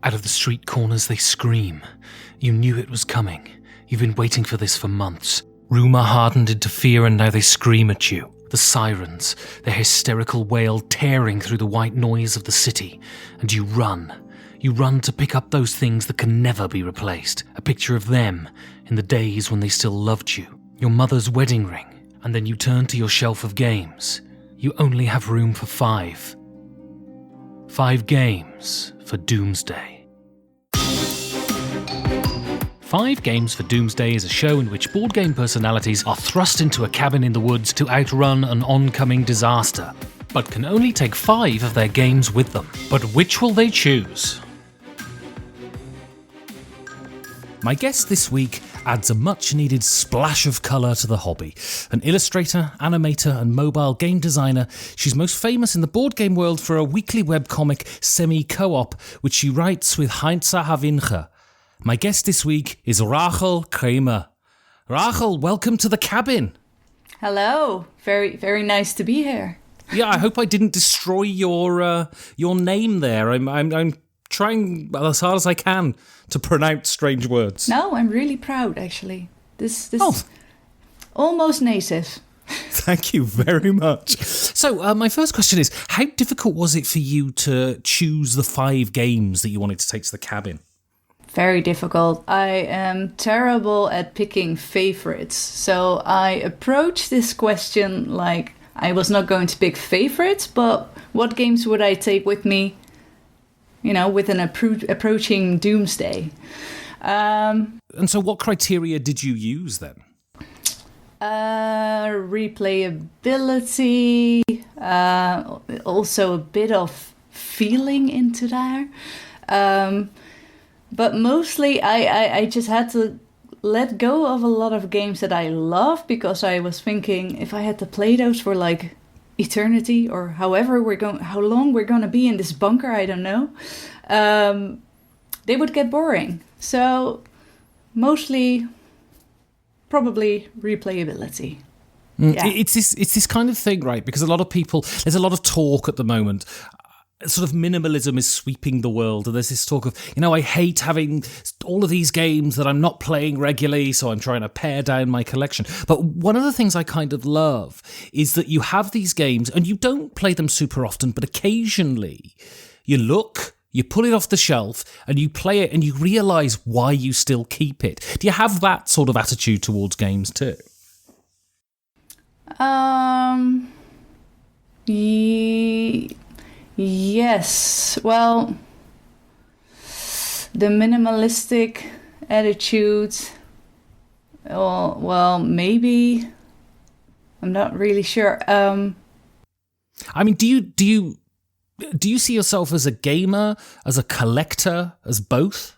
Out of the street corners they scream. You knew it was coming. You've been waiting for this for months. Rumour hardened into fear and now they scream at you. The sirens, their hysterical wail tearing through the white noise of the city. And you run. You run to pick up those things that can never be replaced. A picture of them in the days when they still loved you. Your mother's wedding ring. And then you turn to your shelf of games. You only have room for 5. 5 games for Doomsday. 5 Games for Doomsday is a show in which board game personalities are thrust into a cabin in the woods to outrun an oncoming disaster, but can only take 5 of their games with them. But which will they choose? My guest this week adds a much-needed splash of colour to the hobby. An illustrator, animator and mobile game designer, she's most famous in the board game world for a weekly webcomic, Semi-Coop, which she writes with Heinz Havinche. My guest this week is Rachel Kremer. Rachel, welcome to the cabin. Hello. Very, very nice to be here. Yeah, I hope I didn't destroy your name there. I'm trying as hard as I can to pronounce strange words. No, I'm really proud, actually. This almost native. Thank you very much. So, my first question is, how difficult was it for you to choose the 5 games that you wanted to take to the cabin? Very difficult. I am terrible at picking favorites. So I approached this question like I was not going to pick favorites, but what games would I take with me, with an approaching Doomsday? And so what criteria did you use then? Replayability, also a bit of feeling into there. But mostly I just had to let go of a lot of games that I love because I was thinking if I had to play those for like eternity or how long we're going to be in this bunker, I don't know, they would get boring. So mostly probably replayability. Yeah. It's this kind of thing, right? Because a lot of people, there's a lot of talk at the moment. Sort of minimalism is sweeping the world, and there's this talk of, I hate having all of these games that I'm not playing regularly, so I'm trying to pare down my collection. But one of the things I kind of love is that you have these games, and you don't play them super often, but occasionally you look, you pull it off the shelf, and you play it, and you realise why you still keep it. Do you have that sort of attitude towards games too? Yes, well, the minimalistic attitude, well, maybe, I'm not really sure. I mean, do you see yourself as a gamer, as a collector, as both?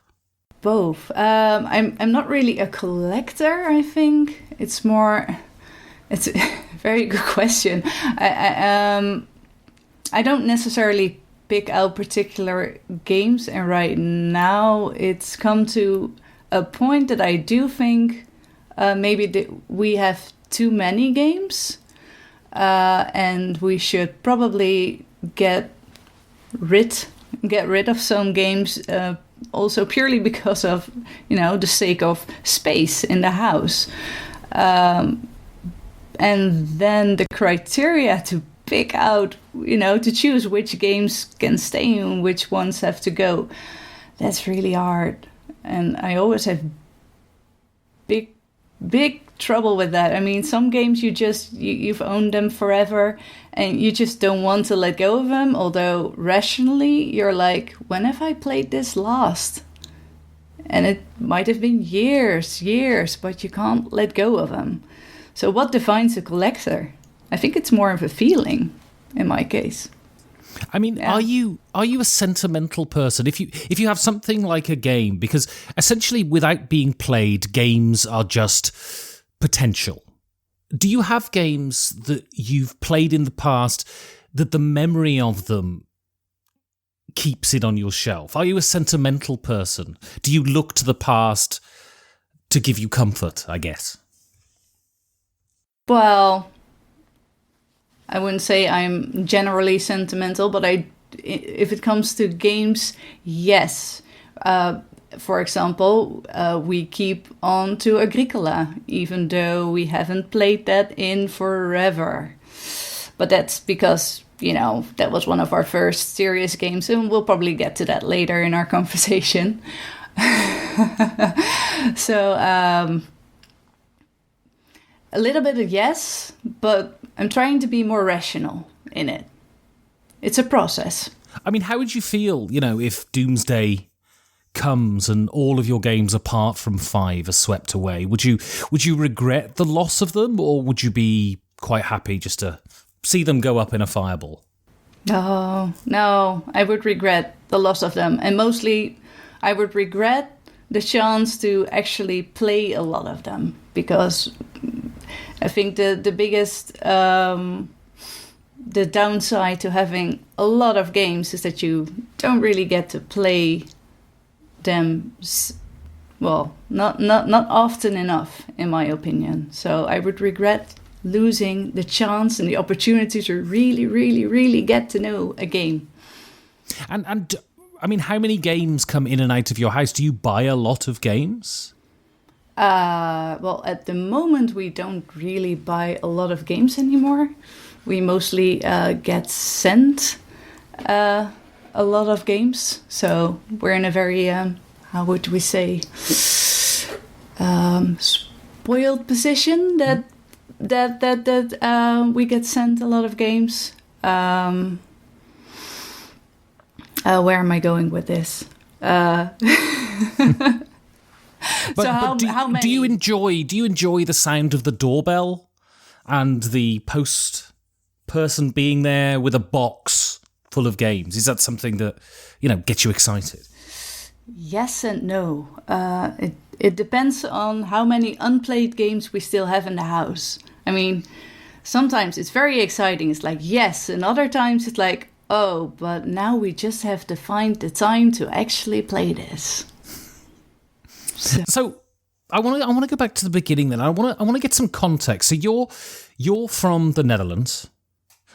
Both. I'm not really a collector, I think. It's a very good question. I don't necessarily pick out particular games, and right now it's come to a point that I do think maybe we have too many games, and we should probably get rid of some games, also purely because of the sake of space in the house, and then the criteria to pick out, to choose which games can stay and which ones have to go. That's really hard. And I always have big trouble with that. I mean, some games you've owned them forever and you just don't want to let go of them. Although rationally, you're like, when have I played this last? And it might have been years, but you can't let go of them. So what defines a collector? I think it's more of a feeling in my case. I mean, yeah. Are you a sentimental person? If you have something like a game, because essentially without being played, games are just potential. Do you have games that you've played in the past that the memory of them keeps it on your shelf? Are you a sentimental person? Do you look to the past to give you comfort, I guess? Well, I wouldn't say I'm generally sentimental, but if it comes to games, yes. For example, we keep on to Agricola, even though we haven't played that in forever. But that's because, that was one of our first serious games, and we'll probably get to that later in our conversation. So, a little bit of yes, but I'm trying to be more rational in it. It's a process. I mean, how would you feel, if Doomsday comes and all of your games apart from 5 are swept away? Would you regret the loss of them, or would you be quite happy just to see them go up in a fireball? No, I would regret the loss of them, and mostly I would regret the chance to actually play a lot of them, because I think the biggest the downside to having a lot of games is that you don't really get to play them, well, not often enough, in my opinion. So I would regret losing the chance and the opportunity to really, really, really get to know a game. And I mean, how many games come in and out of your house? Do you buy a lot of games? Well, at the moment, we don't really buy a lot of games anymore. We mostly get sent a lot of games. So we're in a very, how would we say, spoiled position that we get sent a lot of games. Where am I going with this? But how many? Do you enjoy the sound of the doorbell and the post person being there with a box full of games? Is that something that gets you excited? Yes and no. It depends on how many unplayed games we still have in the house. I mean, sometimes it's very exciting. It's like, yes. And other times it's like, oh, but now we just have to find the time to actually play this. So I want to go back to the beginning then. I want to get some context. So you're from the Netherlands,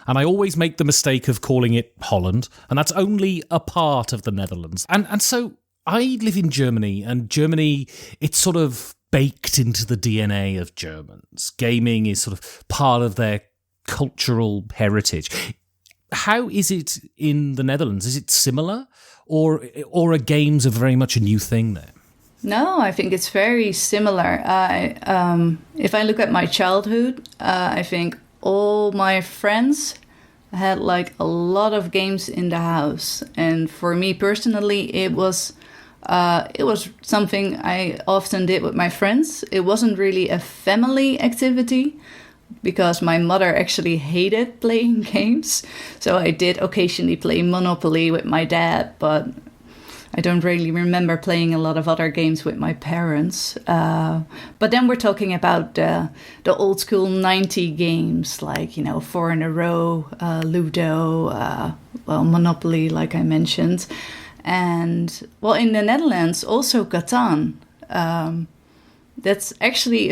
and I always make the mistake of calling it Holland, and that's only a part of the Netherlands. And so I live in Germany, and Germany, it's sort of baked into the DNA of Germans. Gaming is sort of part of their cultural heritage. How is it in the Netherlands? Is it similar, or are games very much a new thing there? No, I think it's very similar. If I look at my childhood, I think all my friends had like a lot of games in the house, and for me personally, it was something I often did with my friends. It wasn't really a family activity, because my mother actually hated playing games. So I did occasionally play Monopoly with my dad, but I don't really remember playing a lot of other games with my parents. But then we're talking about the old school 90 games, like, 4 in a row, Ludo, Monopoly, like I mentioned. And, well, in the Netherlands, also Catan. That's actually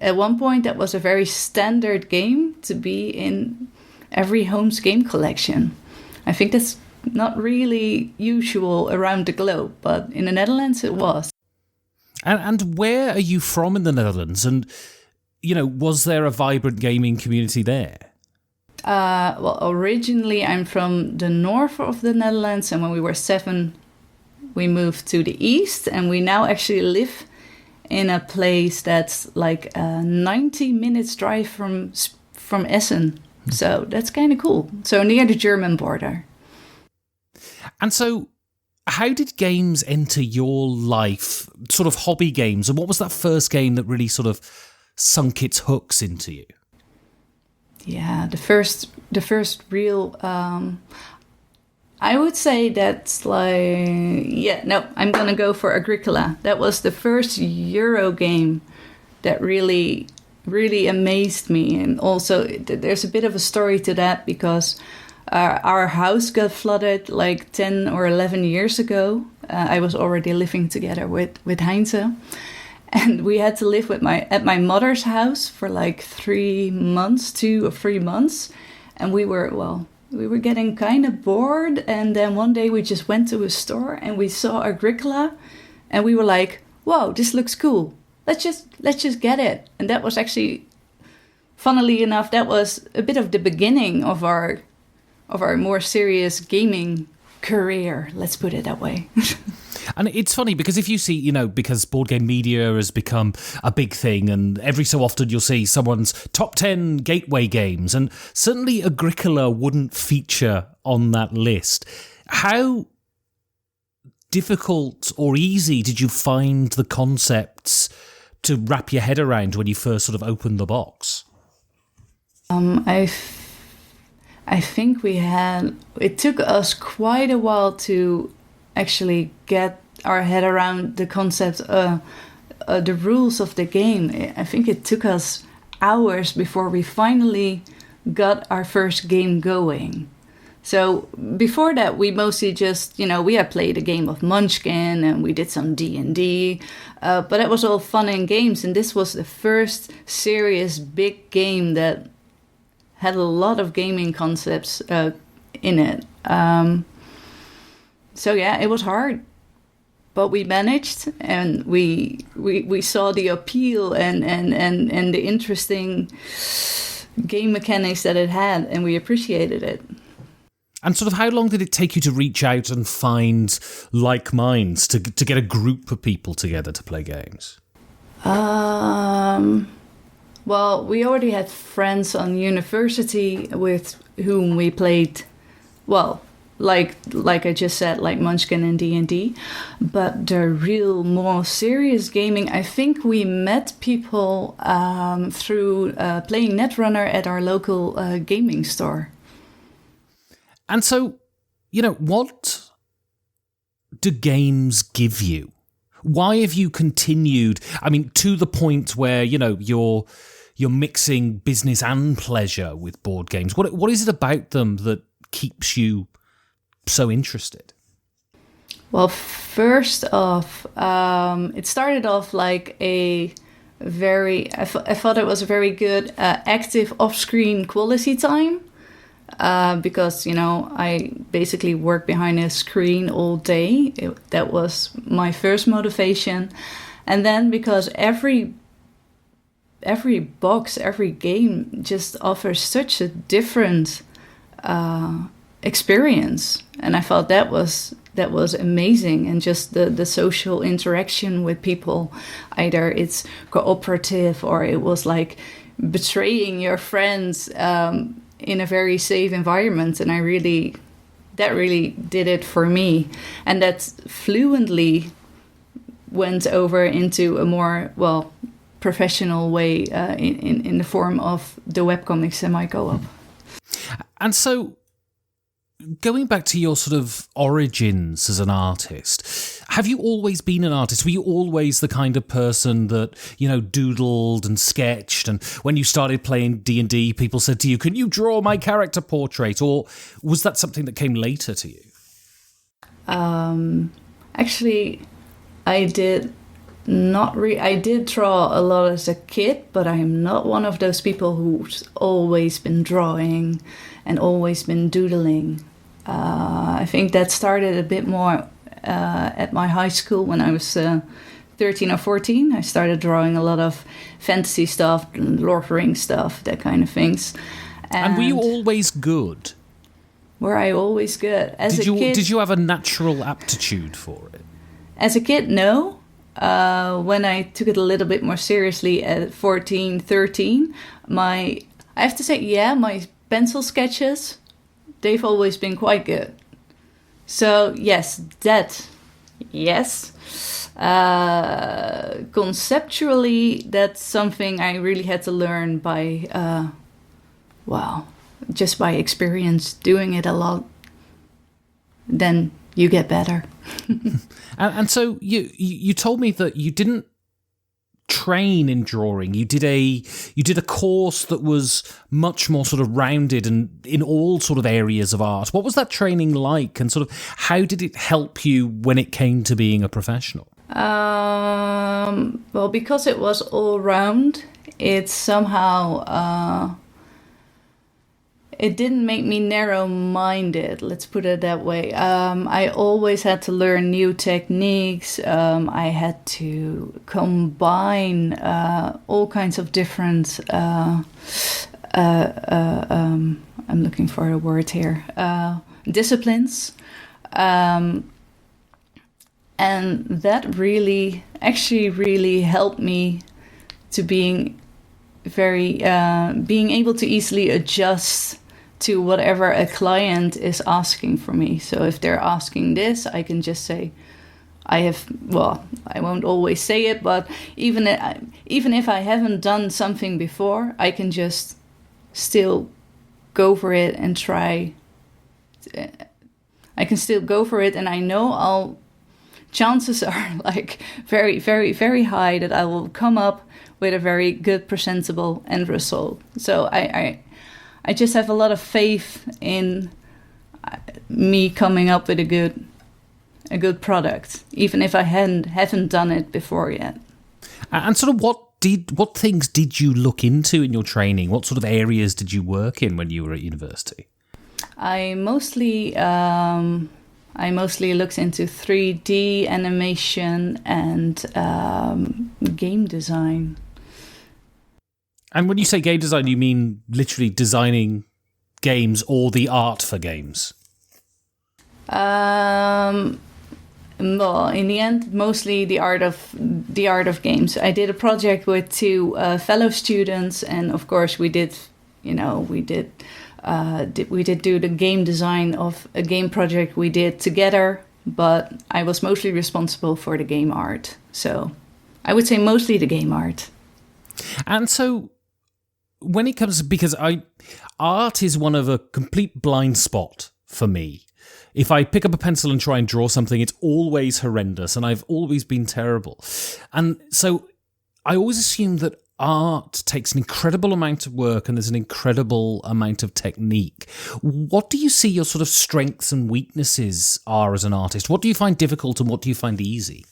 at one point, that was a very standard game to be in every home's game collection. I think that's not really usual around the globe, but in the Netherlands it was. And where are you from in the Netherlands? And, was there a vibrant gaming community there? Well, originally I'm from the north of the Netherlands, and when we were 7, we moved to the east, and we now actually live in a place that's like a 90 minutes drive from Essen. So that's kind of cool. So near the German border. And so how did games enter your life, sort of hobby games? And what was that first game that really sort of sunk its hooks into you? Yeah, the first real... I would say that's I'm going to go for Agricola. That was the first Euro game that really, really amazed me. And also, there's a bit of a story to that, because our house got flooded like 10 or 11 years ago. I was already living together with Heinze. And we had to live at my mother's house for like 2 or 3 months. And we were, we were getting kind of bored, and then one day we just went to a store and we saw Agricola, and we were like, "Whoa, this looks cool. Let's just get it." And that was actually, funnily enough, that was a bit of the beginning of our more serious gaming career. Let's put it that way. And it's funny because if you see, because board game media has become a big thing, and every so often you'll see someone's top 10 gateway games, and certainly Agricola wouldn't feature on that list. How difficult or easy did you find the concepts to wrap your head around when you first sort of opened the box? I think it took us quite a while to actually get our head around the concept, the rules of the game. I think it took us hours before we finally got our first game going. So before that, we mostly just, we had played a game of Munchkin and we did some D&D, but it was all fun and games. And this was the first serious big game that had a lot of gaming concepts in it. So yeah, it was hard, but we managed, and we saw the appeal and the interesting game mechanics that it had, and we appreciated it. And sort of how long did it take you to reach out and find like minds to get a group of people together to play games? Well, we already had friends on university with whom we played, well, like I just said, like Munchkin and D&D. But the real, more serious gaming, I think we met people through playing Netrunner at our local gaming store. And so, what do games give you? Why have you continued, to the point where, you're mixing business and pleasure with board games? What is it about them that keeps you so interested? Well, first off, it started off like I thought it was a very good active off-screen quality time. Because, I basically work behind a screen all day. That was my first motivation. And then because every box, every game just offers such a different experience. And I thought that was amazing. And just the social interaction with people, either it's cooperative or it was like betraying your friends in a very safe environment, and that really did it for me, and that fluently went over into a more professional way in the form of the webcomic Semi-Coop. And so, going back to your sort of origins as an artist, have you always been an artist? Were you always the kind of person that, doodled and sketched? And when you started playing D&D, people said to you, "Can you draw my character portrait?" Or was that something that came later to you? Actually, I did not I did draw a lot as a kid, but I'm not one of those people who's always been drawing and always been doodling. I think that started a bit more at my high school when I was 13 or 14. I started drawing a lot of fantasy stuff, Lord of the Rings stuff, that kind of things. And were you always good? Were I always good? As a kid, did you have a natural aptitude for it? As a kid, no. When I took it a little bit more seriously at 14, 13, I have to say, my pencil sketches, they've always been quite good. So yes. Conceptually, that's something I really had to learn by, just by experience, doing it a lot. Then you get better. And so you told me that you didn't train in drawing. You did a course that was much more sort of rounded and in all sort of areas of art. What was that training like, and sort of how did it help you when it came to being a professional? Well, because it was all round, it somehow it didn't make me narrow-minded, let's put it that way. I always had to learn new techniques. I had to combine all kinds of different, I'm looking for a word here, disciplines. And that really helped me to being able to easily adjust to whatever a client is asking for me. So if they're asking this, I can just say, I won't always say it, but even if I haven't done something before, I can just still go for it and try. I can still go for it, and I know chances are like very, very, very high that I will come up with a very good, presentable end result. So I just have a lot of faith in me coming up with a good product, even if I haven't done it before yet. And sort of what things did you look into in your training? What sort of areas did you work in when you were at university? I mostly looked into 3D animation and game design. And when you say game design, you mean literally designing games or the art for games? Well, in the end, mostly the art of games. I did a project with two fellow students, and of course, we did do the game design of a game project we did together. But I was mostly responsible for the game art. So I would say mostly the game art. And so, when it comes, because art is one of a complete blind spot for me. If I pick up a pencil and try and draw something, it's always horrendous, and I've always been terrible. And so I always assume that art takes an incredible amount of work and there's an incredible amount of technique. What do you see your sort of strengths and weaknesses are as an artist? What do you find difficult and what do you find easy?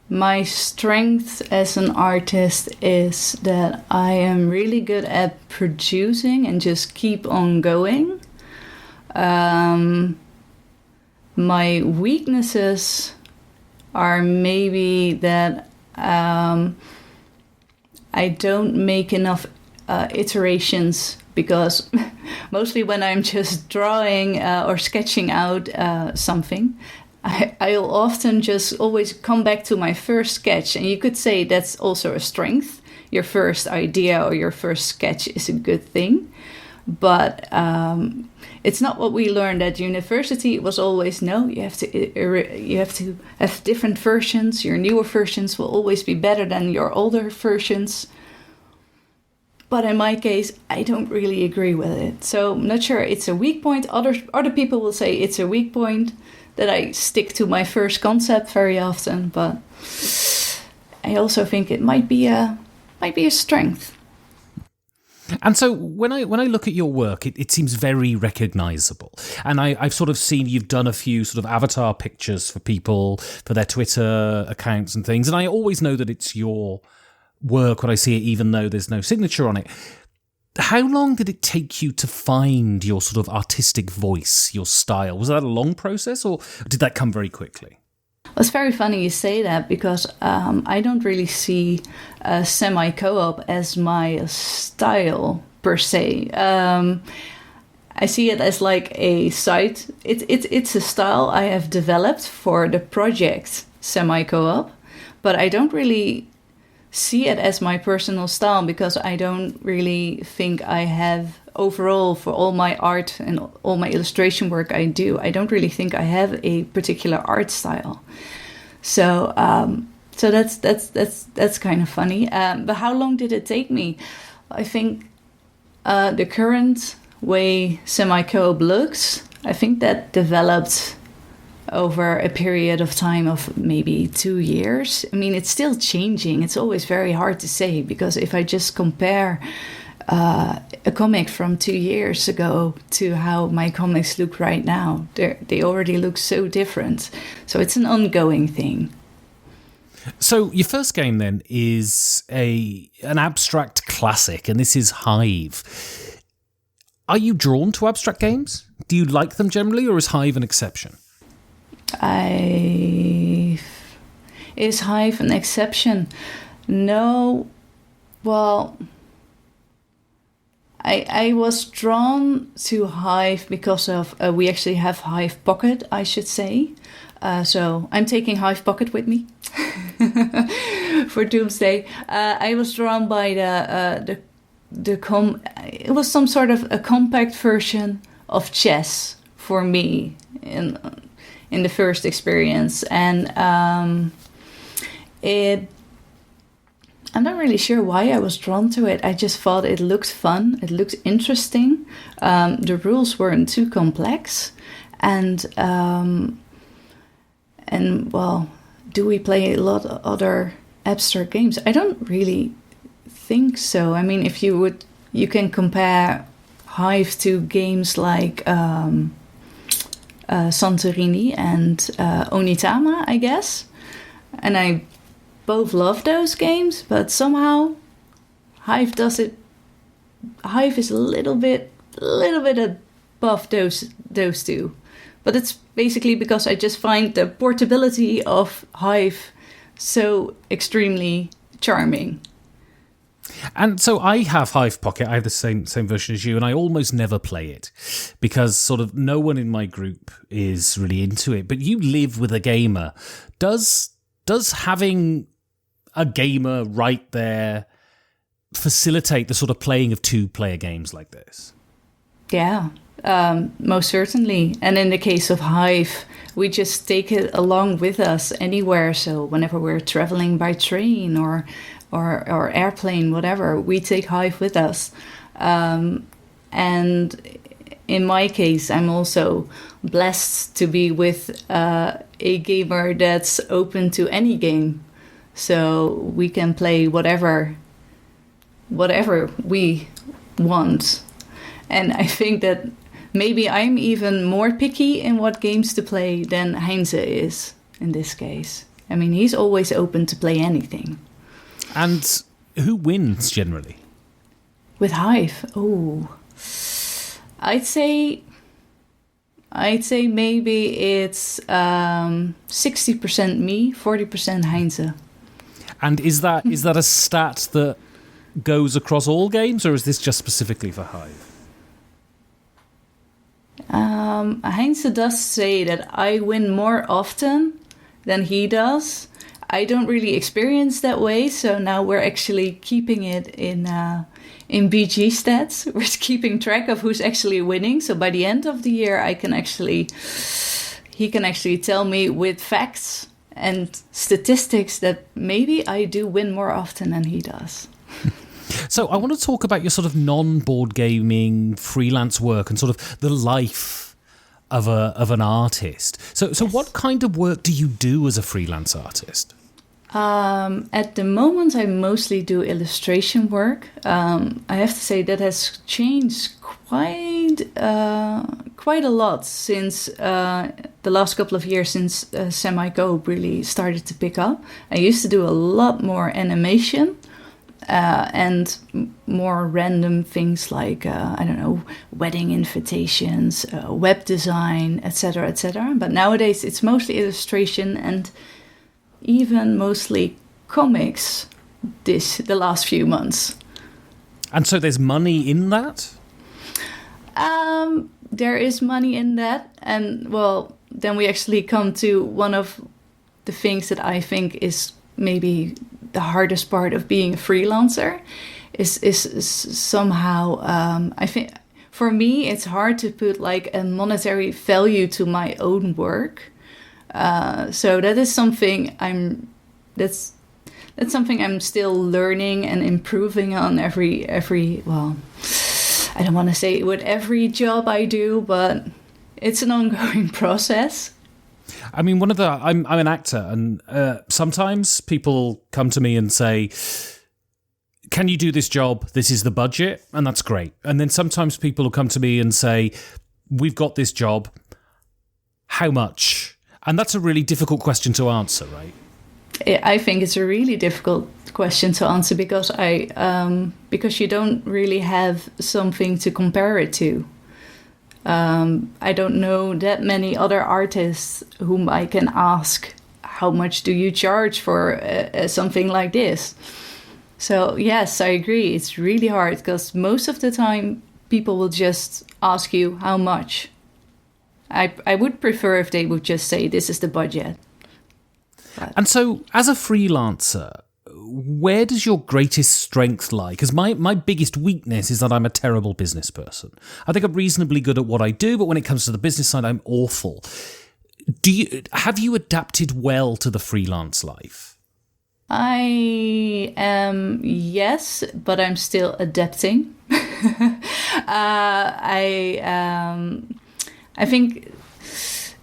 My strength as an artist is that I am really good at producing and just keep on going. My weaknesses are maybe that I don't make enough iterations, because mostly when I'm just drawing or sketching out something, I'll often just always come back to my first sketch. And you could say that's also a strength. Your first idea or your first sketch is a good thing. But it's not what we learned at university. It was always, no, you have to have different versions. Your newer versions will always be better than your older versions. But in my case, I don't really agree with it. So I'm not sure it's a weak point. Other people will say it's a weak point, that I stick to my first concept very often, but I also think it might be a strength. And so when I look at your work, it seems very recognizable. And I've sort of seen you've done a few sort of avatar pictures for people, for their Twitter accounts and things. And I always know that it's your work when I see it, even though there's no signature on it. How long did it take you to find your sort of artistic voice, your style? Was that a long process, or did that come very quickly? Well, it's very funny you say that, because I don't really see Semi-Coop as my style per se. I see it as like a site. It's a style I have developed for the project Semi-Coop, but I don't really see it as my personal style, because I don't really think I have, overall, for all my art and all my illustration work I do, I don't really think I have a particular art style. So that's kind of funny. But how long did it take me? I think the current way Semi-Coop looks, I think that developed over a period of time of maybe 2 years. I mean, it's still changing. It's always very hard to say, because if I just compare a comic from 2 years ago to how my comics look right now, they already look so different. So it's an ongoing thing. So your first game then is an abstract classic, and this is Hive. Are you drawn to abstract games? Do you like them generally, or is Hive an exception? Is Hive an exception? No. Well, I was drawn to Hive because of we actually have Hive Pocket, I should say. So I'm taking Hive Pocket with me for Doomsday. I was drawn by it was some sort of a compact version of chess for me in the first experience, and I'm not really sure why I was drawn to it. I just thought it looked fun. It looked interesting. The rules weren't too complex, and well, do we play a lot of other abstract games? I don't really think so. I mean, if you can compare Hive to games like Santorini and Onitama, I guess. And I both love those games, but somehow Hive does it. Hive is a little bit above those two. But it's basically because I just find the portability of Hive so extremely charming. And so I have Hive Pocket. I have the same version as you, and I almost never play it because sort of no one in my group is really into it. But you live with a gamer. Does having a gamer right there facilitate the sort of playing of two-player games like this? Yeah. Most certainly. And in the case of Hive, we just take it along with us anywhere. So whenever we're traveling by train or airplane, whatever, we take Hive with us. And in my case, I'm also blessed to be with a gamer that's open to any game. So we can play whatever we want. And I think that maybe I'm even more picky in what games to play than Heinze is in this case. I mean, he's always open to play anything. And who wins generally? With Hive? Oh, I'd say maybe it's 60% me, 40% Heinze. And is that a stat that goes across all games, or is this just specifically for Hive? Heinze does say that I win more often than he does. I don't really experience that way, so now we're actually keeping it in BG stats. We're keeping track of who's actually winning. So by the end of the year, he can actually tell me with facts and statistics that maybe I do win more often than he does. So I want to talk about your sort of non-board gaming freelance work and sort of the life of an artist. So yes. What kind of work do you do as a freelance artist? At the moment, I mostly do illustration work. I have to say that has changed quite a lot since the last couple of years, since Semi-Coop really started to pick up. I used to do a lot more animation and more random things like, wedding invitations, web design, etc., etc. But nowadays, it's mostly illustration and even mostly comics the last few months. And so there's money in that? There is money in that. And, well, then we actually come to one of the things that I think is maybe the hardest part of being a freelancer is somehow, I think, for me, it's hard to put like a monetary value to my own work. So that is something that's something I'm still learning and improving on every well, I don't want to say with every job I do, but it's an ongoing process. I mean, I'm an actor, and sometimes people come to me and say, can you do this job? This is the budget, and that's great. And then sometimes people will come to me and say, we've got this job. How much? And that's a really difficult question to answer, right? I think it's a really difficult question to answer because because you don't really have something to compare it to. I don't know that many other artists whom I can ask, how much do you charge for something like this? So yes, I agree. It's really hard because most of the time people will just ask you how much. I would prefer if they would just say this is the budget. But. And so, as a freelancer, where does your greatest strength lie? Because my biggest weakness is that I'm a terrible business person. I think I'm reasonably good at what I do, but when it comes to the business side, I'm awful. Have you adapted well to the freelance life? I am, yes, but I'm still adapting. I think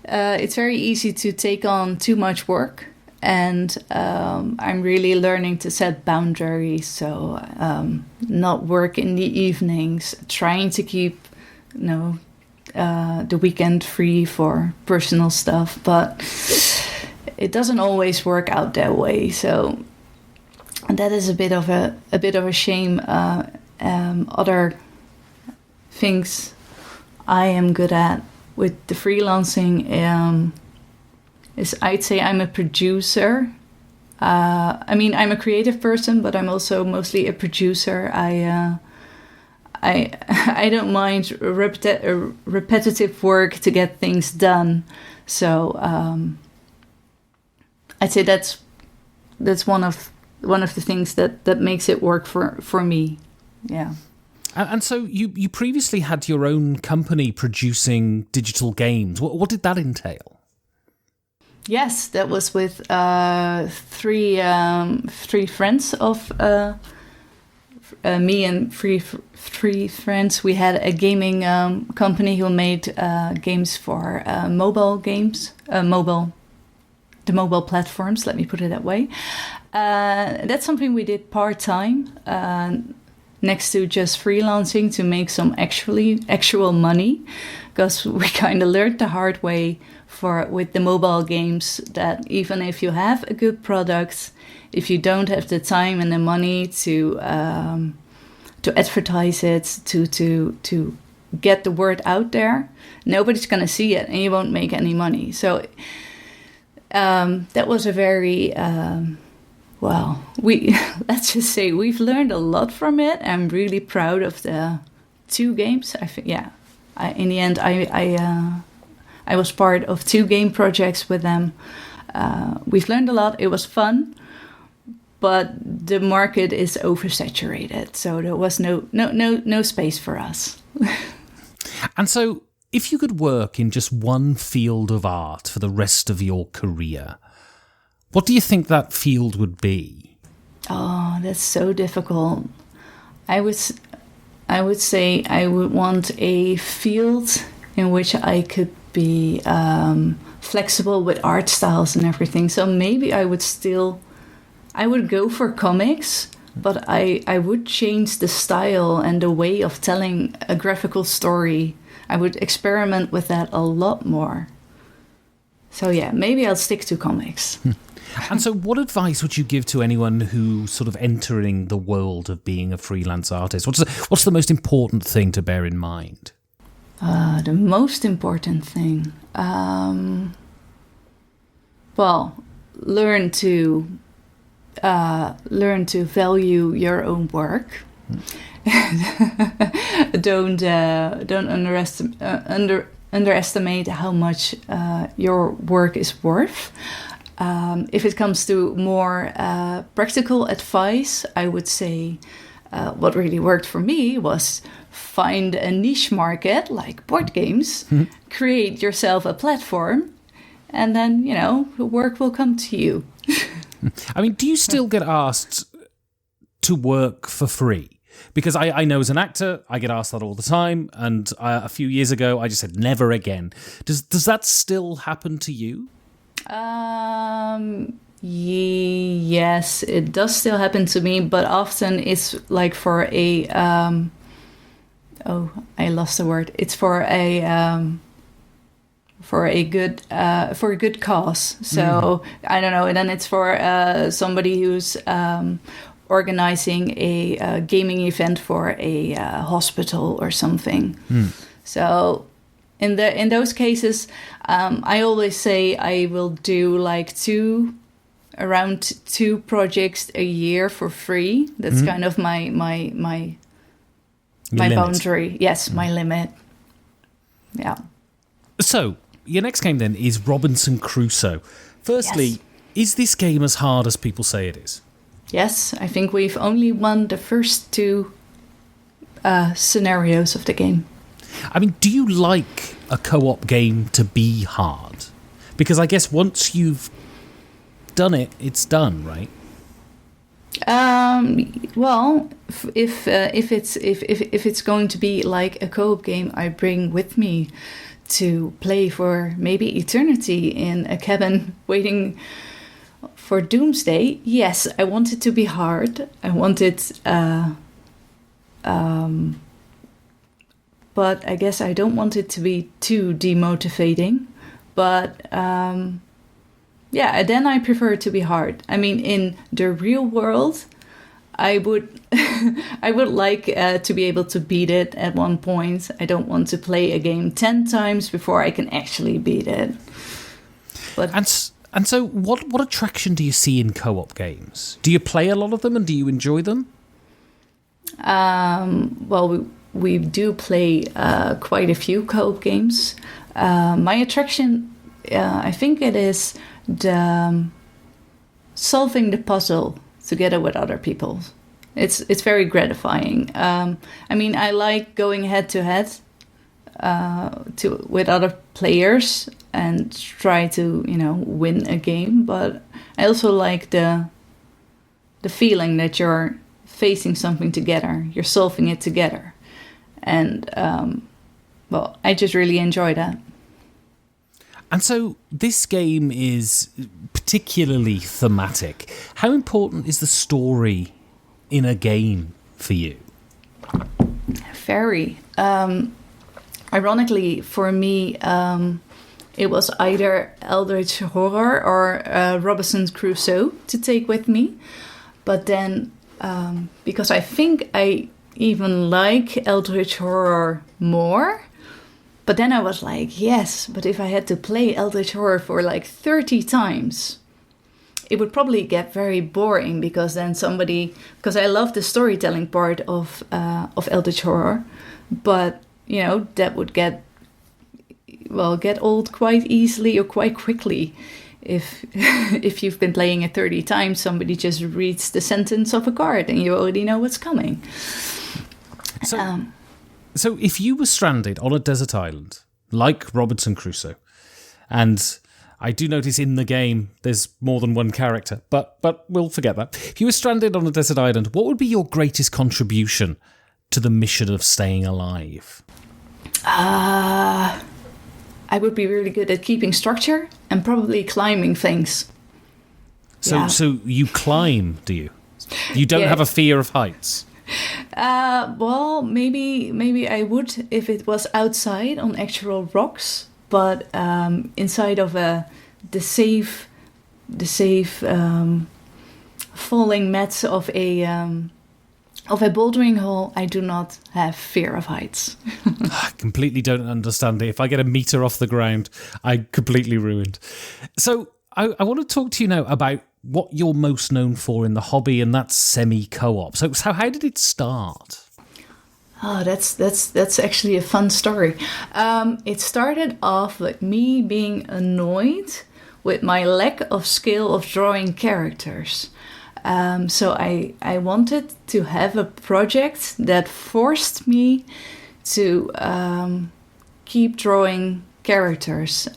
it's very easy to take on too much work. And I'm really learning to set boundaries. So not work in the evenings, trying to keep, the weekend free for personal stuff. But it doesn't always work out that way. So that is a bit of a shame. Other things I am good at with the freelancing. I'd say I'm a producer. I'm a creative person, but I'm also mostly a producer. I don't mind repetitive work to get things done. So I'd say that's one of the things that makes it work for me. Yeah. And so you previously had your own company producing digital games. What did that entail? Yes, that was with three friends of me and three friends. We had a gaming company who made games for mobile games, the mobile platforms. Let me put it that way. That's something we did part-time next to just freelancing to make some actual money, because we kind of learned the hard way with the mobile games that even if you have a good product, if you don't have the time and the money to advertise it, to get the word out there, nobody's going to see it and you won't make any money. So that was a very let's just say we've learned a lot from it. I'm really proud of the 2 games. I think, in the end, I was part of 2 game projects with them. We've learned a lot. It was fun, but the market is oversaturated, so there was no space for us. And so, if you could work in just one field of art for the rest of your career, what do you think that field would be? Oh, that's so difficult. I would say I would want a field in which I could be flexible with art styles and everything. So maybe I would go for comics, but I would change the style and the way of telling a graphical story. I would experiment with that a lot more. So yeah, maybe I'll stick to comics. And so what advice would you give to anyone who's sort of entering the world of being a freelance artist? What's the most important thing to bear in mind? The most important thing? Learn to value your own work. Don't underestimate how much your work is worth. If it comes to more practical advice, I would say what really worked for me was find a niche market like board games, create yourself a platform, and then, the work will come to you. I mean, do you still get asked to work for free? Because I know as an actor, I get asked that all the time, and a few years ago, I just said never again. Does that still happen to you? Yes, it does still happen to me, but often it's like for a I lost the word. It's for a for a good cause. So I don't know. And then it's for somebody who's organizing a gaming event for a hospital or something. So in those cases, I always say I will do like around two projects a year for free. That's kind of my boundary. Yes, my limit. Yeah. So your next game then is Robinson Crusoe. Firstly, is this game as hard as people say it is? Yes, I think we've only won the first two scenarios of the game. I mean, do you like a co-op game to be hard? Because I guess once you've done it, it's done, right? Well, if it's going to be like a co-op game, I bring with me to play for maybe eternity in a cabin waiting for doomsday. Yes, I want it to be hard. I want it, but I guess I don't want it to be too demotivating. But yeah, then I prefer it to be hard. I mean, in the real world, I would I would like to be able to beat it at one point. I don't want to play a game 10 times before I can actually beat it. But and so what attraction do you see in co-op games? Do you play a lot of them and do you enjoy them? Well, we do play quite a few co-op games. My attraction, I think it is the solving the puzzle together with other people. It's very gratifying. I mean, I like going head to head with other players and try to win a game. But I also like the feeling that you're facing something together, you're solving it together, and well, I just really enjoy that. And so this game is particularly thematic. How important is the story in a game for you? Very. Ironically, for me, it was either Eldritch Horror or Robinson Crusoe to take with me. But then, because I think I even like Eldritch Horror more, but then I was like, yes, but if I had to play Eldritch Horror for like 30 times, it would probably get very boring, because then because I love the storytelling part of Eldritch Horror, but that would get old quite easily or quite quickly. If you've been playing it 30 times, somebody just reads the sentence of a card and you already know what's coming. So if you were stranded on a desert island, like Robinson Crusoe, and I do notice in the game there's more than one character, but we'll forget that. If you were stranded on a desert island, what would be your greatest contribution to the mission of staying alive? I would be really good at keeping structure and probably climbing things. So you climb, do you? You don't have a fear of heights? Well, maybe I would if it was outside on actual rocks, but inside of the safe falling mats of a bouldering hole, I do not have fear of heights. I completely don't understand it. If I get a meter off the ground, I'm completely ruined. So I want to talk to you now about what you're most known for in the hobby, and that's semi-co-op. So how did it start? Oh, that's actually a fun story. It started off with me being annoyed with my lack of skill of drawing characters. So I wanted to have a project that forced me to keep drawing characters.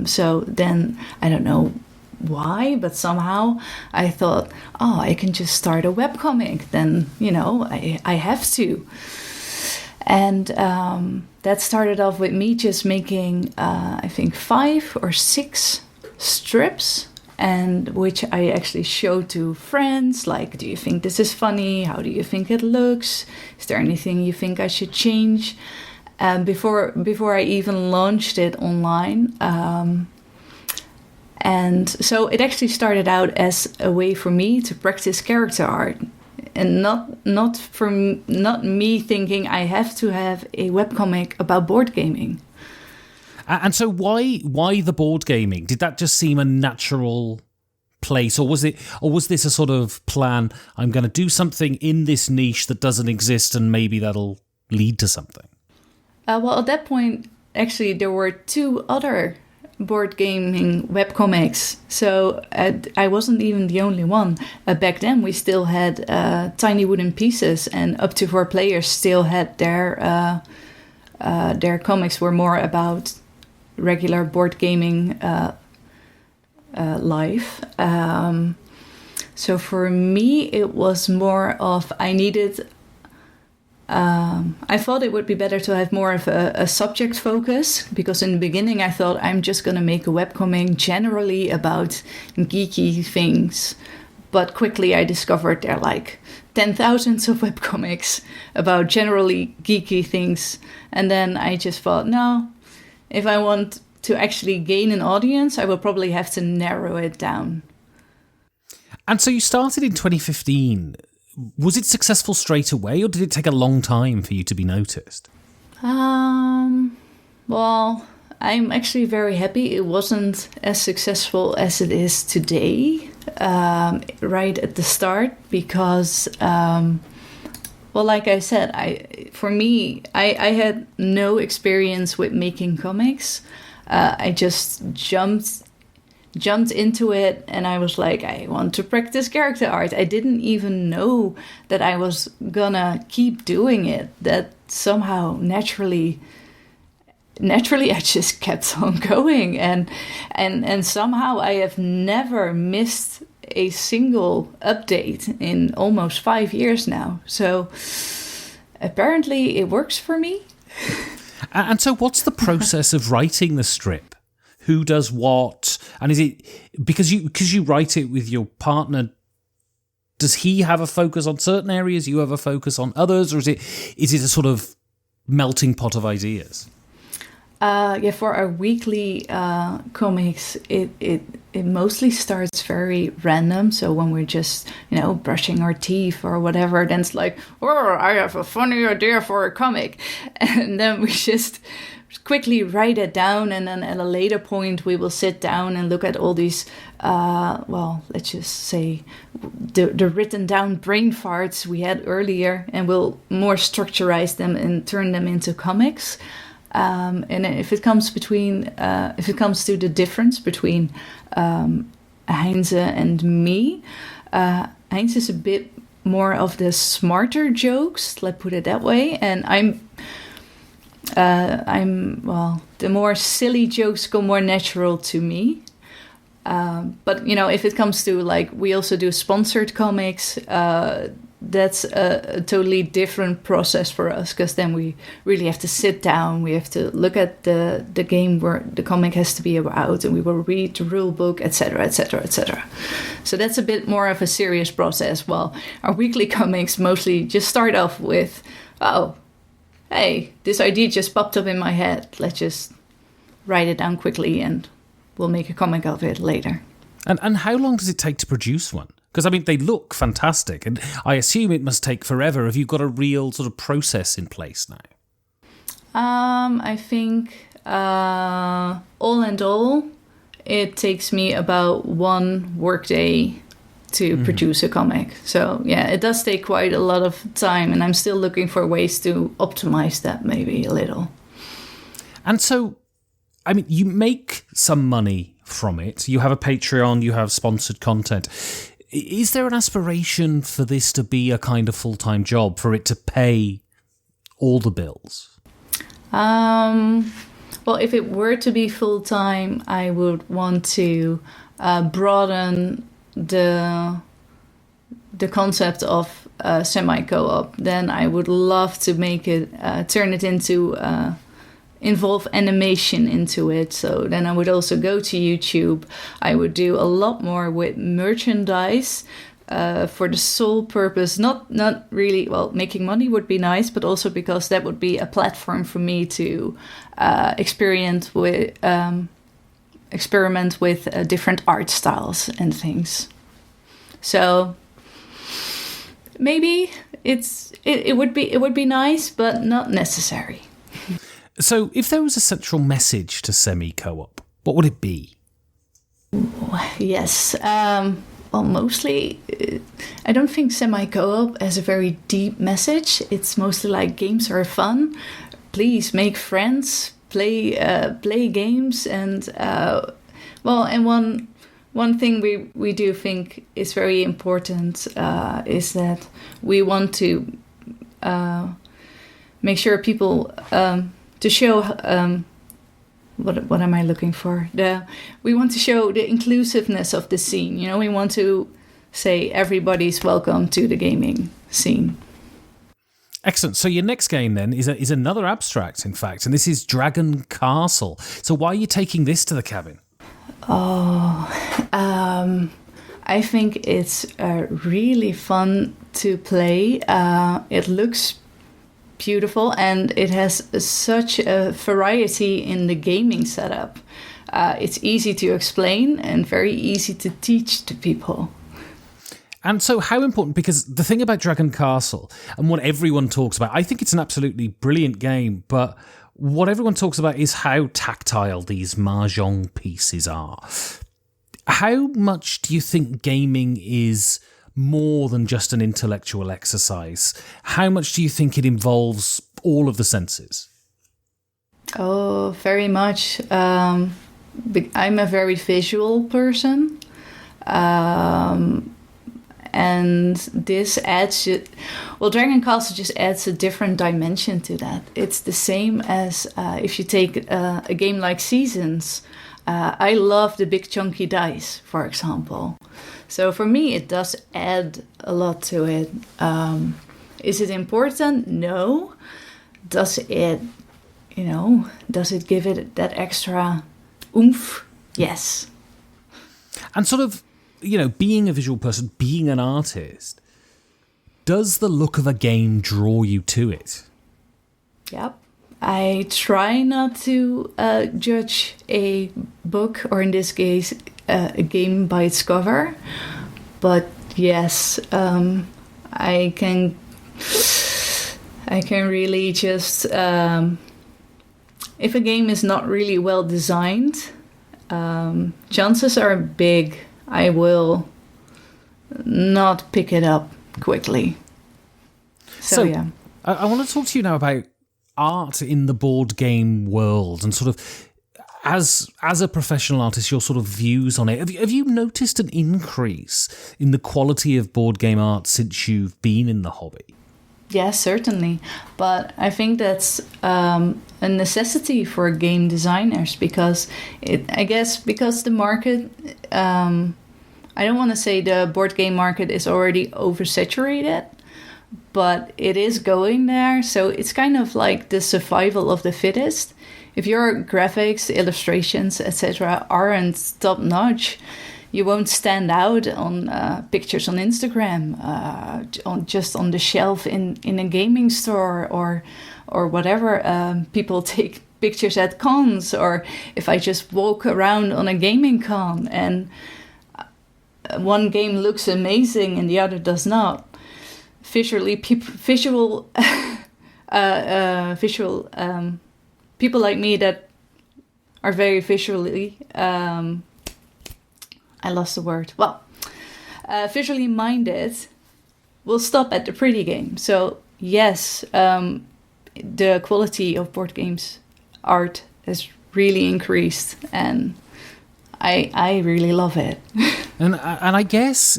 So then, I don't know why, but somehow I thought, I can just start a webcomic. Then, I have to. And that started off with me just making, I think, 5 or 6 strips, and which I actually showed to friends, like, do you think this is funny? How do you think it looks? Is there anything you think I should change? before I even launched it online. And so it actually started out as a way for me to practice character art, and not me thinking I have to have a webcomic about board gaming. And so why the board gaming? Did that just seem a natural place, or was this a sort of plan? I'm going to do something in this niche that doesn't exist, and maybe that'll lead to something. Well, at that point, actually, there were 2 other board gaming webcomics, so I wasn't even the only one. Back then, we still had Tiny Wooden Pieces, and up to 4 players still had their comics were more about regular board gaming life. So for me, it was more of I thought it would be better to have more of a subject focus, because in the beginning I thought I'm just going to make a webcomic generally about geeky things. But quickly I discovered there are like 10,000 of webcomics about generally geeky things. And then I just thought, no, if I want to actually gain an audience, I will probably have to narrow it down. And so you started in 2015. Was it successful straight away, or did it take a long time for you to be noticed? Well, I'm actually very happy it wasn't as successful as it is today, right at the start, because, like I said, I had no experience with making comics. I just jumped into it, and I was like, I want to practice character art. I didn't even know that I was gonna keep doing it. That somehow naturally I just kept on going, and somehow I have never missed a single update in almost 5 years now. So apparently it works for me. And so what's the process of writing the strip? Who does what? And is it because you write it with your partner? Does he have a focus on certain areas? You have a focus on others, or is it a sort of melting pot of ideas? For our weekly comics, it mostly starts very random. So when we're just brushing our teeth or whatever, then it's like, oh, I have a funny idea for a comic, and then we just quickly write it down, and then at a later point we will sit down and look at all these let's just say the written down brain farts we had earlier, and we'll more structurize them and turn them into comics. And if it comes to the difference between Heinze and me, Heinze is a bit more of the smarter jokes, let's put it that way, and the more silly jokes go more natural to me. But if it comes to, like, we also do sponsored comics, that's a totally different process for us, because then we really have to sit down, we have to look at the game where the comic has to be about, and we will read the rule book, etc., etc., etc. So that's a bit more of a serious process, while our weekly comics mostly just start off with, oh, hey, this idea just popped up in my head. Let's just write it down quickly and we'll make a comic of it later. And how long does it take to produce one? Because, I mean, they look fantastic, and I assume it must take forever. Have you got a real sort of process in place now? I think all in all, it takes me about 1 workday to produce a comic. So yeah, it does take quite a lot of time, and I'm still looking for ways to optimize that maybe a little. And so, I mean, you make some money from it. You have a Patreon, you have sponsored content. Is there an aspiration for this to be a kind of full-time job, for it to pay all the bills? Well, if it were to be full-time, I would want to broaden the concept of semi-co-op. Then I would love to make it, turn it into, involve animation into it. So then I would also go to YouTube. I would do a lot more with merchandise, for the sole purpose, not really, well, making money would be nice, but also because that would be a platform for me to experiment with different art styles and things. So maybe it would be nice, but not necessary. So if there was a central message to Semi-Co-op, what would it be? Yes. Well, mostly, I don't think Semi-Co-op has a very deep message. It's mostly like games are fun. Please make friends, play games, and and one thing we do think is very important is that we want to make sure people to show. What am I looking for? We want to show the inclusiveness of the scene. You know, we want to say everybody's welcome to the gaming scene. Excellent. So your next game then is another abstract, in fact, and this is Dragon Castle. So why are you taking this to the cabin? I think it's really fun to play. It looks beautiful, and it has such a variety in the gaming setup. It's easy to explain and very easy to teach to people. And so how important, because the thing about Dragon Castle and what everyone talks about, I think it's an absolutely brilliant game, but what everyone talks about is how tactile these mahjong pieces are. How much do you think gaming is more than just an intellectual exercise? How much do you think it involves all of the senses? Oh, very much. I'm a very visual person. And this adds... Dragon Castle just adds a different dimension to that. It's the same as if you take a game like Seasons. I love the big chunky dice, for example. So for me, it does add a lot to it. Is it important? No. Does it give it that extra oomph? Yes. And sort of, being a visual person, being an artist, does the look of a game draw you to it? Yep. I try not to judge a book, or in this case, a game by its cover. But yes, I can really just... if a game is not really well designed, chances are big I will not pick it up quickly. So yeah. I want to talk to you now about art in the board game world and sort of as a professional artist, your sort of views on it. Have you noticed an increase in the quality of board game art since you've been in the hobby? Yes, certainly. But I think that's a necessity for game designers because the market, I don't want to say the board game market is already oversaturated, but it is going there. So it's kind of like the survival of the fittest. If your graphics, illustrations, etc. aren't top notch, you won't stand out on pictures on Instagram, on the shelf in a gaming store or whatever. People take pictures at cons, or if I just walk around on a gaming con and one game looks amazing and the other does not. Visually, visual people like me that are very visually. I lost the word. Well, visually minded will stop at the pretty game. So yes, the quality of board games art has really increased, and I really love it. and I guess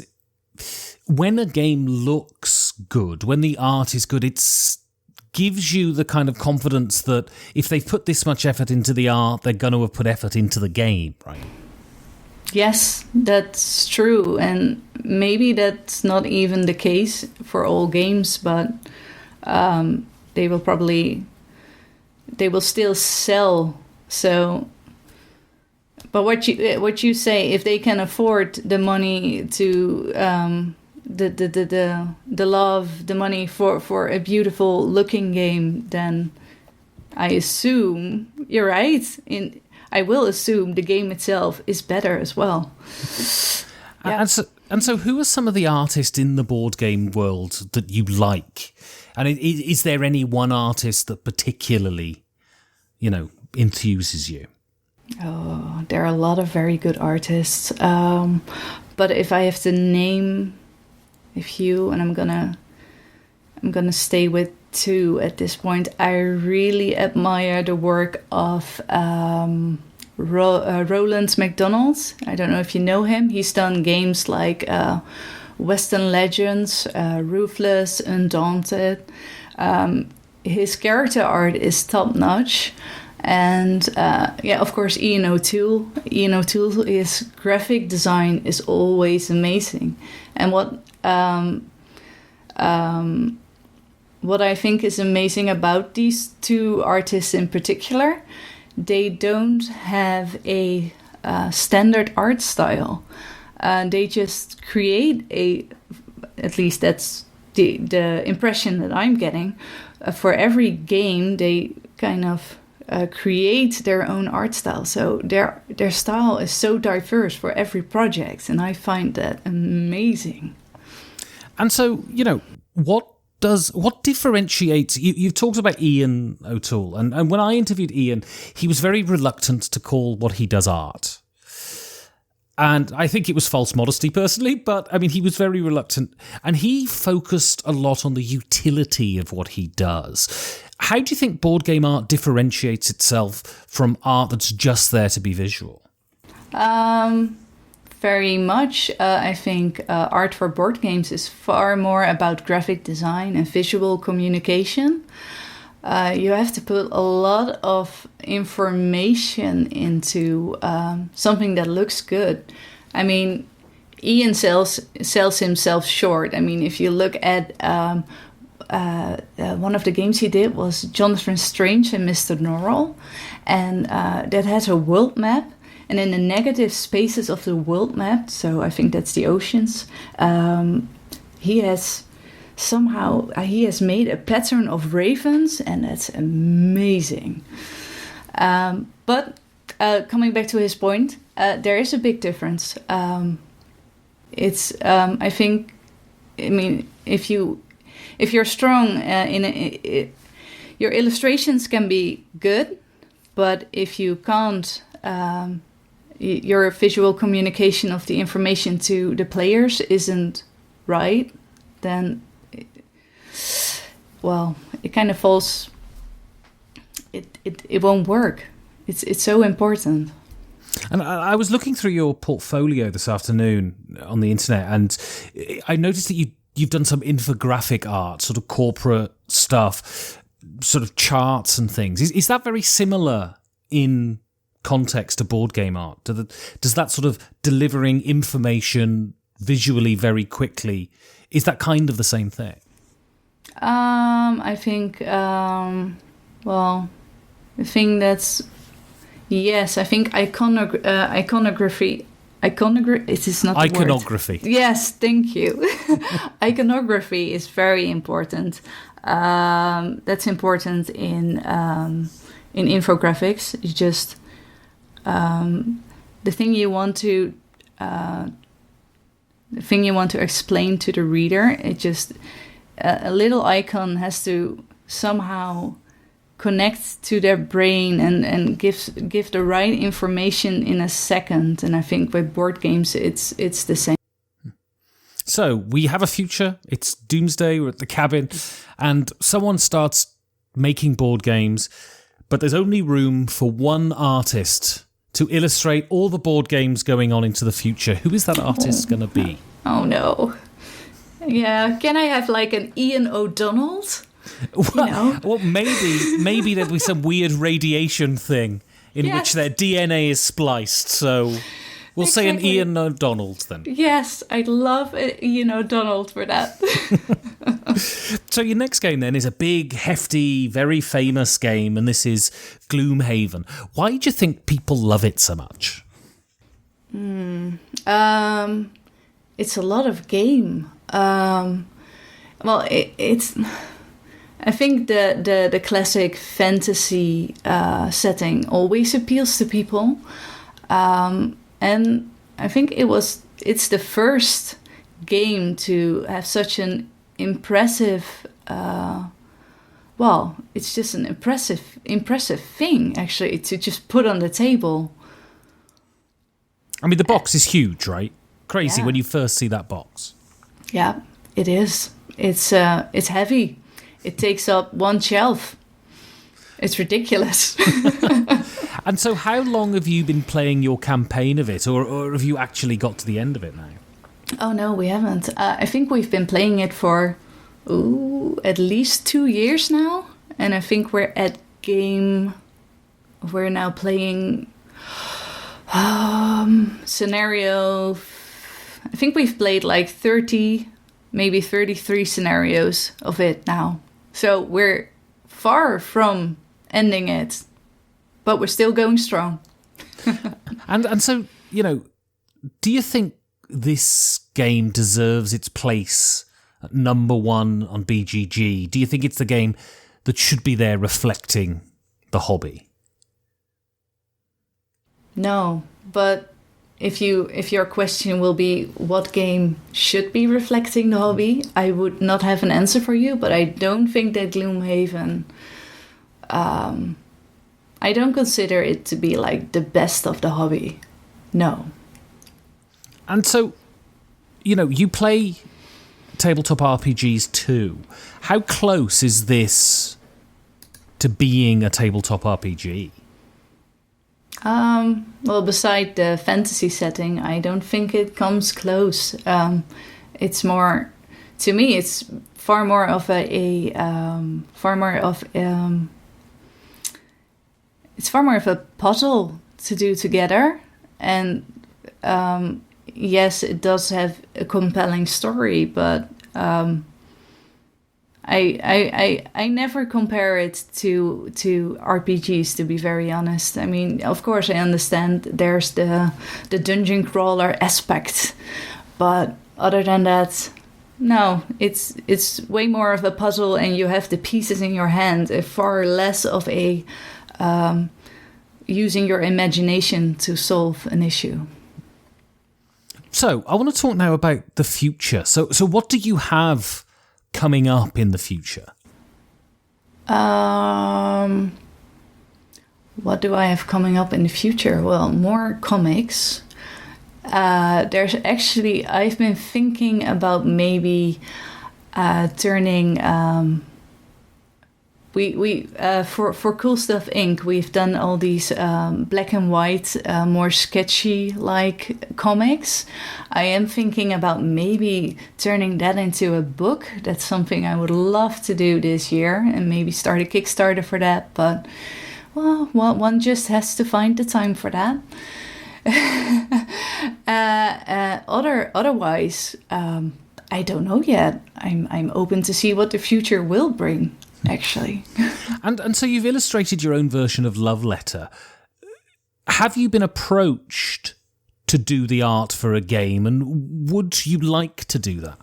when a game looks good, when the art is good, it's gives you the kind of confidence that if they've put this much effort into the art, they're going to have put effort into the game, right? Yes, that's true. And maybe that's not even the case for all games, but they will still sell. So, but what you say, if they can afford the money to the love, the money for a beautiful looking game, then I assume you're right. I will assume the game itself is better as well. Yeah. And so who are some of the artists in the board game world that you like? And is there any one artist that particularly, enthuses you? Oh, there are a lot of very good artists. But if I have to name a few, and I'm gonna stay with two at this point, I really admire the work of Roland McDonald. I don't know if you know him. He's done games like Western Legends, Ruthless, Undaunted. His character art is top notch. And of course, Ian O'Toole. Ian O'Toole, his graphic design is always amazing. And what I think is amazing about these two artists in particular, they don't have a standard art style. They just create at least that's the impression that I'm getting. For every game, they kind of create their own art style. So their style is so diverse for every project, and I find that amazing. And so, what differentiates you've talked about Ian O'Toole, and when I interviewed Ian, he was very reluctant to call what he does art. And I think it was false modesty personally, but I mean, he was very reluctant, and he focused a lot on the utility of what he does. How do you think board game art differentiates itself from art that's just there to be visual? Very much. I think art for board games is far more about graphic design and visual communication. You have to put a lot of information into something that looks good. I mean, Ian sells himself short. I mean, if you look at one of the games he did was Jonathan Strange and Mr. Norrell, and that has a world map. And in the negative spaces of the world map, so I think that's the oceans, he has made a pattern of ravens, and that's amazing. But coming back to his point, there is a big difference. If you're strong your illustrations can be good, but if you can't, your visual communication of the information to the players isn't right, then it kind of falls. It won't work. It's so important. And I was looking through your portfolio this afternoon on the internet, and I noticed that you've done some infographic art, sort of corporate stuff, sort of charts and things. Is that very similar in context to board game art? Does that sort of delivering information visually very quickly, is that kind of the same thing? I think, the thing that's, yes, I think iconography. It is not the iconography. Word. Yes, thank you. Iconography is very important. That's important in infographics. It's just the thing you want to explain to the reader. It just a little icon has to somehow connect to their brain and give the right information in a second. And I think with board games, it's the same. So we have a future. It's doomsday. We're at the cabin, and someone starts making board games, but there's only room for one artist to illustrate all the board games going on into the future. Who is that artist going to be? Oh no. Yeah, can I have like an Ian O'Donnell? Well, maybe there'll be some weird radiation thing in which their DNA is spliced. So we'll say an Ian O'Donnell then. Yes, I'd love Ian O'Donnell for that. So your next game then is a big, hefty, very famous game, and this is Gloomhaven. Why do you think people love it so much? It's a lot of game. Well, it's. I think the classic fantasy setting always appeals to people, and I think it's the first game to have such an impressive. Well, it's just an impressive thing actually to just put on the table. I mean, the box is huge, right? Crazy Yeah. when you first see that box. Yeah, it is. It's heavy. It takes up one shelf. It's ridiculous. And so how long have you been playing your campaign of it, or have you actually got to the end of it now? Oh no, we haven't. I think we've been playing it for at least 2 years now, and I think we're now playing scenario. I think we've played like 30, maybe 33 scenarios of it now. So we're far from ending it, but we're still going strong. And so, do you think this game deserves its place at number one on BGG? Do you think it's the game that should be there reflecting the hobby? No, but if your question will be what game should be reflecting the hobby, I would not have an answer for you, but I don't think that Gloomhaven, I don't consider it to be like the best of the hobby. No. And so, you play tabletop RPGs too. How close is this to being a tabletop RPG? Well, beside the fantasy setting, I don't think it comes close. It's more, to me, it's far more of it's far more of a puzzle to do together. And yes, it does have a compelling story, but I never compare it to RPGs, to be very honest. I mean, of course, I understand there's the dungeon crawler aspect, but other than that, no, it's way more of a puzzle, and you have the pieces in your hand. Far less of a using your imagination to solve an issue. So I want to talk now about the future. So what do you have coming up in the future? What do I have coming up in the future? Well, more comics. There's actually, I've been thinking about maybe turning. For Cool Stuff Inc., we've done all these black and white, more sketchy like comics. I am thinking about maybe turning that into a book. That's something I would love to do this year, and maybe start a Kickstarter for that. But well, one just has to find the time for that. Otherwise, I don't know yet. I'm open to see what the future will bring. Actually. And so you've illustrated your own version of Love Letter. Have you been approached to do the art for a game, and would you like to do that?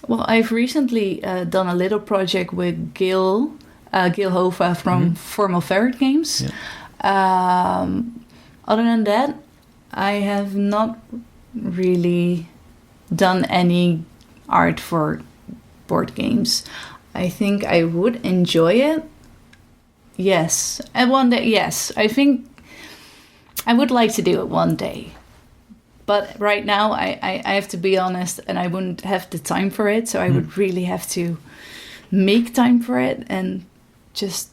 Well, I've recently done a little project with Gil Hova from Formal Ferret Games. Yeah. Other than that, I have not really done any art for board games. I think I would enjoy it. Yes. And one day, yes. I think I would like to do it one day. But right now, I have to be honest, and I wouldn't have the time for it. So I would really have to make time for it and just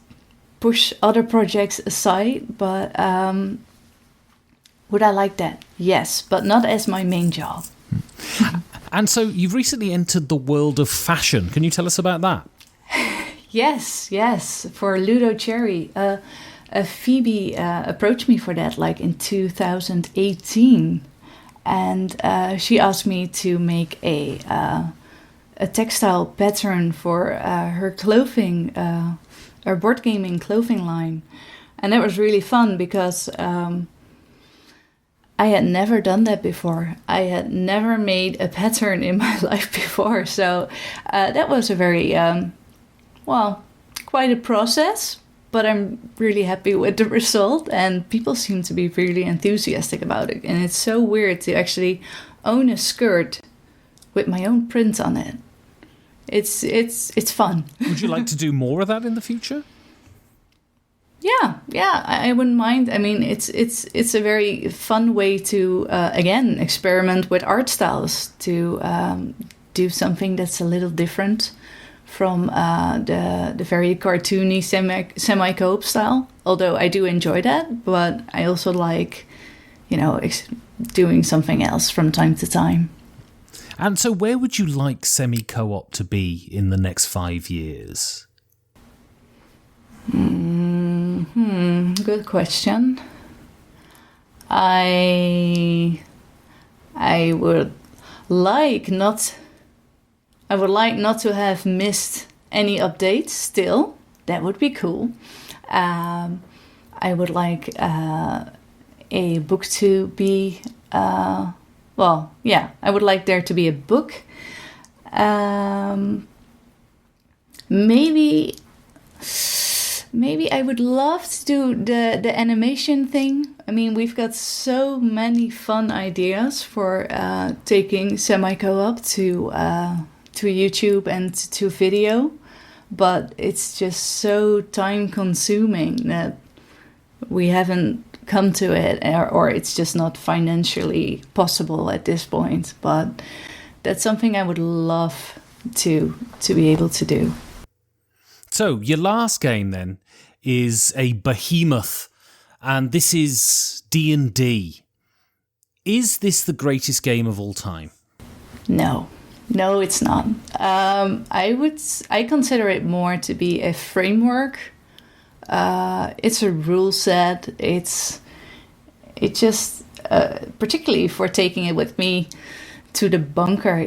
push other projects aside. But would I like that? Yes, but not as my main job. And so you've recently entered the world of fashion. Can you tell us about that? Yes. For Ludo Cherry. Phoebe approached me for that like in 2018. And she asked me to make a textile pattern for her clothing, her board gaming clothing line. And that was really fun because I had never done that before. I had never made a pattern in my life before. So that was a very, quite a process. But I'm really happy with the result. And people seem to be really enthusiastic about it. And it's so weird to actually own a skirt with my own print on it. It's fun. Would you like to do more of that in the future? Yeah, I wouldn't mind. I mean, it's a very fun way to again experiment with art styles, to do something that's a little different from the very cartoony Semi-Coop style. Although I do enjoy that, but I also like, doing something else from time to time. And so, where would you like Semi-Co-op to be in the next 5 years? Good question. I would like not to have missed any updates still. That would be cool. I would like a book to be I would like there to be a book. Maybe I would love to do the animation thing. I mean, we've got so many fun ideas for taking Semi-Co-op to YouTube and to video, but it's just so time consuming that we haven't come to it, or it's just not financially possible at this point. But that's something I would love to be able to do. So, your last game, then, is a behemoth, and this is D&D. Is this the greatest game of all time? No, it's not. I consider it more to be a framework. It's a rule set. It just, particularly for taking it with me to the bunker,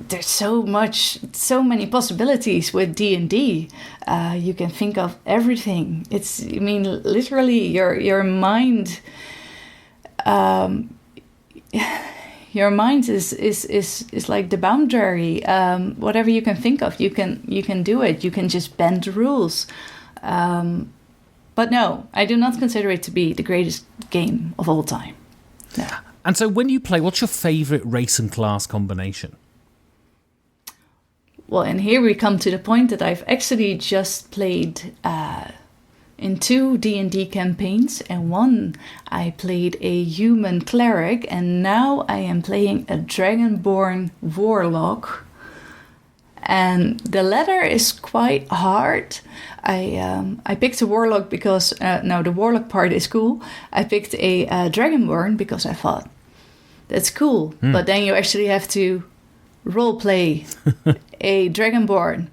there's so many possibilities with D&D. You can think of everything. Literally your mind. Your mind is like the boundary. Whatever you can think of, you can do it. You can just bend the rules. But no, I do not consider it to be the greatest game of all time. No. And so, when you play, what's your favourite race and class combination? Well, and here we come to the point that I've actually just played in 2 D&D campaigns, and one I played a human cleric, and now I am playing a dragonborn warlock. And the latter is quite hard. I picked a warlock because the warlock part is cool. I picked a dragonborn because I thought that's cool, but then you actually have to roleplay a dragonborn,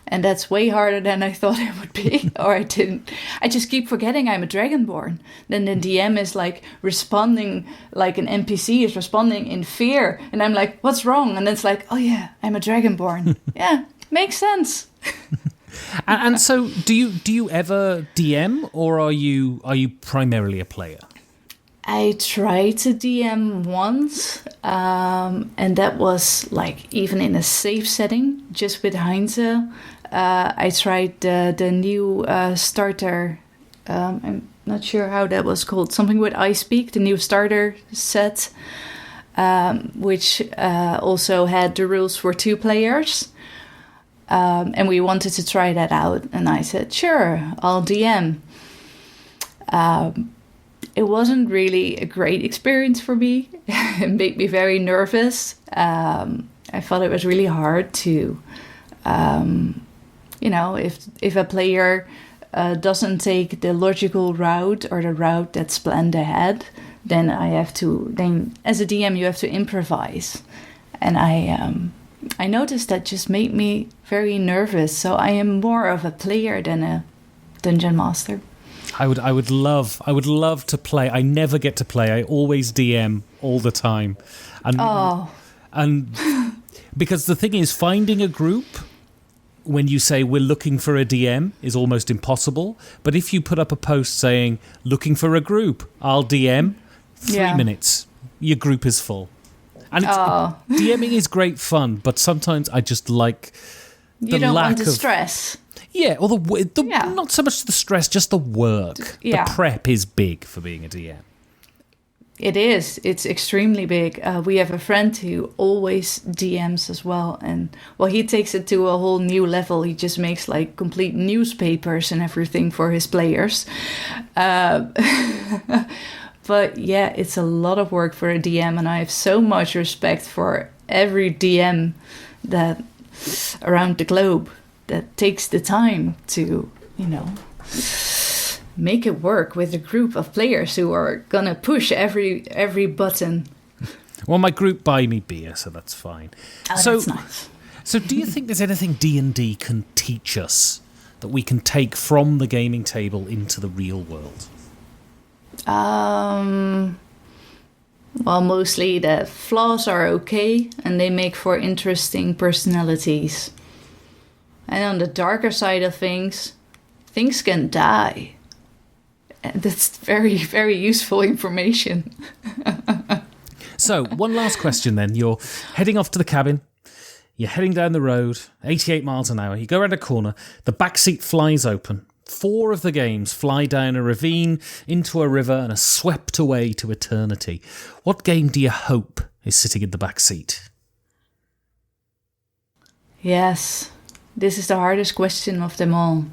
and that's way harder than I thought it would be. Or I didn't. I just keep forgetting I'm a dragonborn. Then the DM is like responding like an NPC is responding in fear, and I'm like, what's wrong? And it's like, oh yeah, I'm a dragonborn. Yeah, makes sense. And so, do you ever DM, or are you primarily a player? I tried to DM once, and that was like even in a safe setting, just with Heinze. I tried the new starter. I'm not sure how that was called. Something with I Speak, the new starter set, which also had the rules for 2 players. And we wanted to try that out, and I said, sure, I'll DM. It wasn't really a great experience for me. It made me very nervous. I thought it was really hard to, if a player doesn't take the logical route or the route that's planned ahead, then as a DM you have to improvise. And I noticed that just made me very nervous. So I am more of a player than a dungeon master. I would love to play. I never get to play. I always DM all the time. And because the thing is, finding a group when you say we're looking for a DM is almost impossible. But if you put up a post saying looking for a group, I'll DM, 3 minutes, your group is full. And DMing is great fun, but sometimes I just like the you don't lack want the of stress. Yeah, or not so much the stress, just the work. Yeah. The prep is big for being a DM. It is. It's extremely big. We have a friend who always DMs as well. And, well, he takes it to a whole new level. He just makes, like, complete newspapers and everything for his players. But, yeah, it's a lot of work for a DM. And I have so much respect for every DM that around the globe that takes the time to, make it work with a group of players who are gonna push every button. Well, my group buy me beer, so that's fine. Oh, that's nice. So do you think there's anything D&D can teach us that we can take from the gaming table into the real world? Well, mostly the flaws are okay, and they make for interesting personalities. And on the darker side of things can die. And that's very, very useful information. So, one last question then. You're heading off to the cabin. You're heading down the road, 88 miles an hour. You go around a corner. The back seat flies open. 4 of the games fly down a ravine into a river and are swept away to eternity. What game do you hope is sitting in the back seat? Yes, this is the hardest question of them all.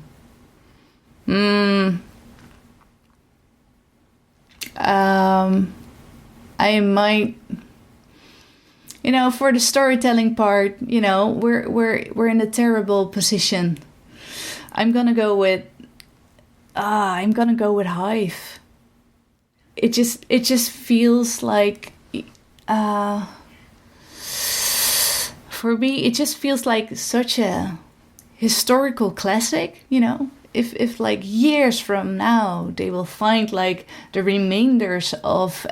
I might, for the storytelling part, we're in a terrible position. I'm gonna go with Hive. It just feels like, for me, it just feels like such a historical classic, If like years from now they will find like the remainders of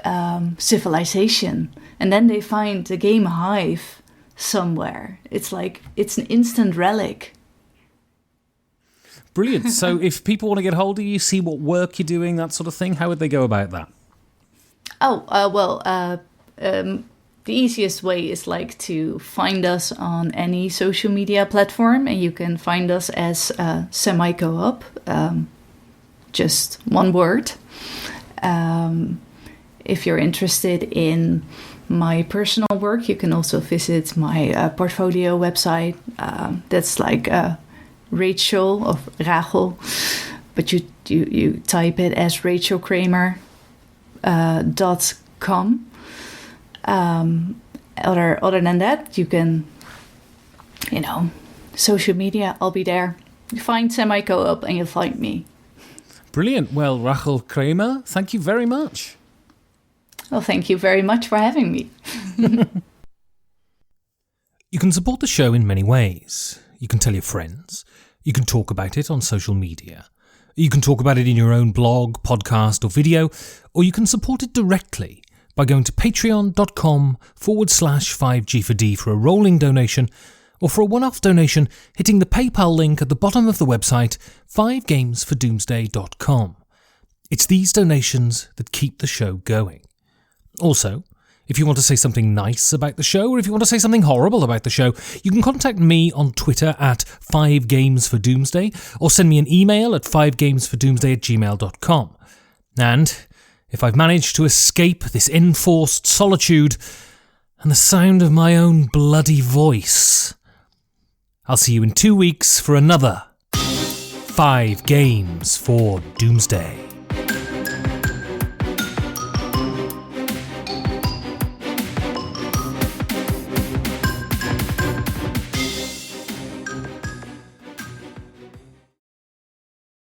civilization, and then they find the game Hive somewhere, it's like it's an instant relic. Brilliant. So if people want to get hold of you, see what work you're doing, that sort of thing, how would they go about that? The easiest way is like to find us on any social media platform, and you can find us as Semi-Coop, just one word. If you're interested in my personal work, you can also visit my portfolio website. That's like Rachel of Rachel, but you type it as Rachel Kremer .com. Other than that, you can, social media, I'll be there. You find Semi-Coop and you'll find me. Brilliant. Well, Rachel Kremer, thank you very much. Well, thank you very much for having me. You can support the show in many ways. You can tell your friends. You can talk about it on social media. You can talk about it in your own blog, podcast, or video, or you can support it directly by going to patreon.com/5G4D for a rolling donation, or for a one-off donation, hitting the PayPal link at the bottom of the website, 5gamesfordoomsday.com. It's these donations that keep the show going. Also, if you want to say something nice about the show, or if you want to say something horrible about the show, you can contact me on Twitter at 5gamesfordoomsday, or send me an email at 5gamesfordoomsday@gmail.com. And if I've managed to escape this enforced solitude and the sound of my own bloody voice, I'll see you in 2 weeks for another 5 Games for Doomsday.